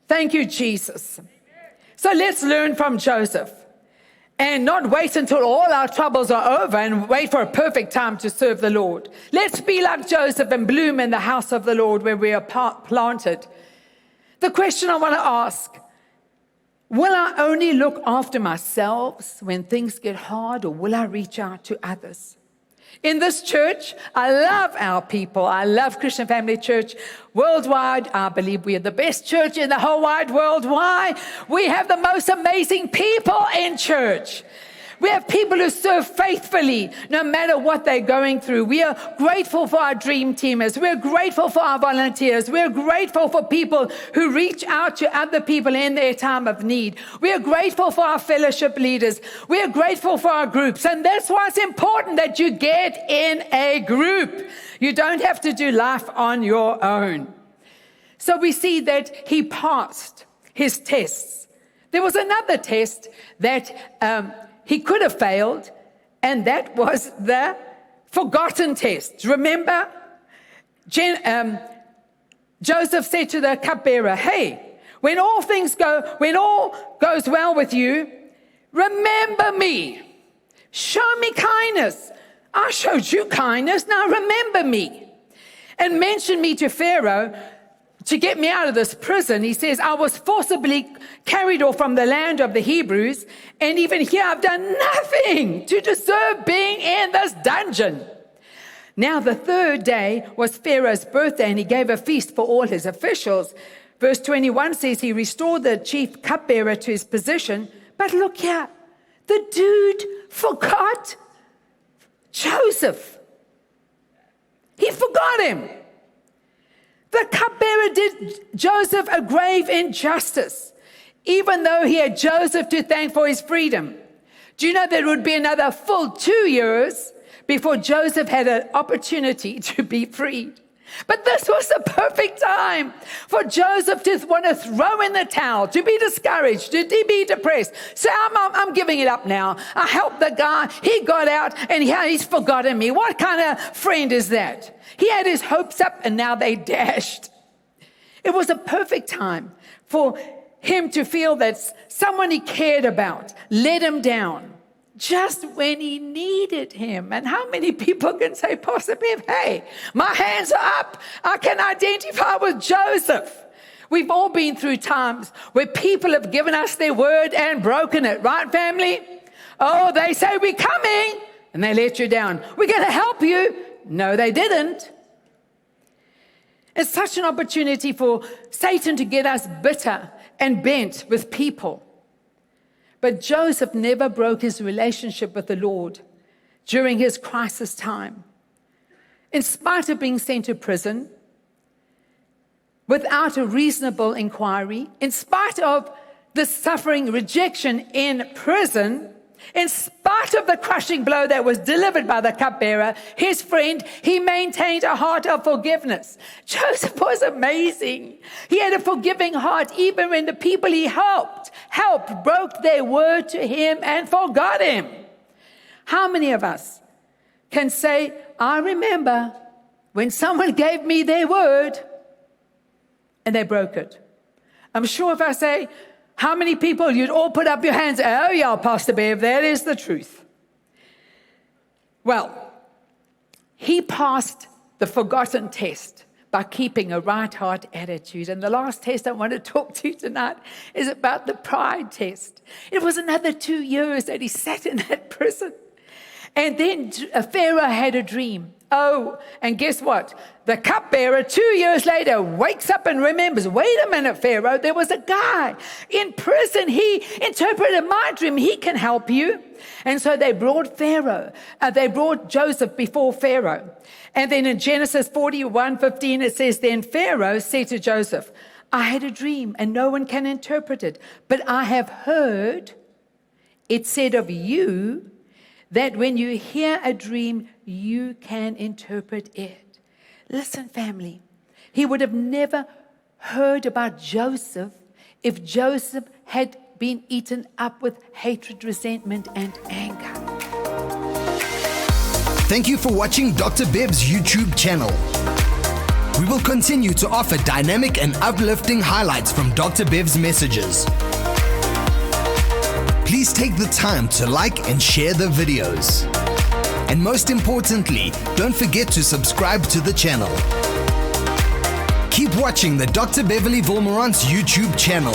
Thank you, Jesus. So let's learn from Joseph and not wait until all our troubles are over and wait for a perfect time to serve the Lord. Let's be like Joseph and bloom in the house of the Lord where we are planted. The question I want to ask, will I only look after myself when things get hard, or will I reach out to others? In this church, I love our people. I love Christian Family Church worldwide. I believe we are the best church in the whole wide world. Why? We have the most amazing people in church. We have people who serve faithfully no matter what they're going through. We are grateful for our dream teamers. We're grateful for our volunteers. We're grateful for people who reach out to other people in their time of need. We are grateful for our fellowship leaders. We are grateful for our groups. And that's why it's important that you get in a group. You don't have to do life on your own. So we see that he passed his tests. There was another test that he could have failed, and that was the forgotten test. Remember, Joseph said to the cupbearer, hey, when all goes well with you, remember me. Show me kindness. I showed you kindness. Now remember me. And mention me to Pharaoh to get me out of this prison. He says, I was forcibly carried off from the land of the Hebrews, and even here I've done nothing to deserve being in this dungeon. Now the third day was Pharaoh's birthday, and he gave a feast for all his officials. Verse 21 says he restored the chief cupbearer to his position. But look here, the dude forgot Joseph. He forgot him. The cupbearer did Joseph a grave injustice, even though he had Joseph to thank for his freedom. Do you know there would be another full 2 years before Joseph had an opportunity to be freed? But this was the perfect time for Joseph to want to throw in the towel, to be discouraged, to be depressed. Say, I'm giving it up now. I helped the guy. He got out and he's forgotten me. What kind of friend is that? He had his hopes up and now they dashed. It was a perfect time for him to feel that someone he cared about let him down just when he needed him. And how many people can say, Pastor Bev, hey, my hands are up. I can identify with Joseph. We've all been through times where people have given us their word and broken it. Right, family? Oh, they say, we're coming. And they let you down. We're going to help you. No, they didn't. It's such an opportunity for Satan to get us bitter and bent with people. But Joseph never broke his relationship with the Lord during his crisis time. In spite of being sent to prison, without a reasonable inquiry, in spite of the suffering rejection in prison, in spite of the crushing blow that was delivered by the cupbearer, his friend, he maintained a heart of forgiveness. Joseph was amazing. He had a forgiving heart even when the people he helped broke their word to him and forgot him. How many of us can say, I remember when someone gave me their word and they broke it? I'm sure if I say, how many people, you'd all put up your hands. Oh, yeah, Pastor Bev, that is the truth. Well, he passed the forgotten test by keeping a right heart attitude. And the last test I want to talk to you tonight is about the pride test. It was another 2 years that he sat in that prison. And then Pharaoh had a dream. Oh, and guess what? The cupbearer 2 years later wakes up and remembers, wait a minute, Pharaoh, there was a guy in prison. He interpreted my dream. He can help you. And so they brought Joseph before Pharaoh. And then in Genesis 41:15, it says, then Pharaoh said to Joseph, I had a dream and no one can interpret it. But I have heard it said of you that when you hear a dream, you can interpret it. Listen, family, he would have never heard about Joseph if Joseph had been eaten up with hatred, resentment, and anger. Thank you for watching Dr. Bev's YouTube channel. We will continue to offer dynamic and uplifting highlights from Dr. Bev's messages. Please take the time to like and share the videos. And most importantly, don't forget to subscribe to the channel. Keep watching the Dr. Beverley Wolmarans YouTube channel.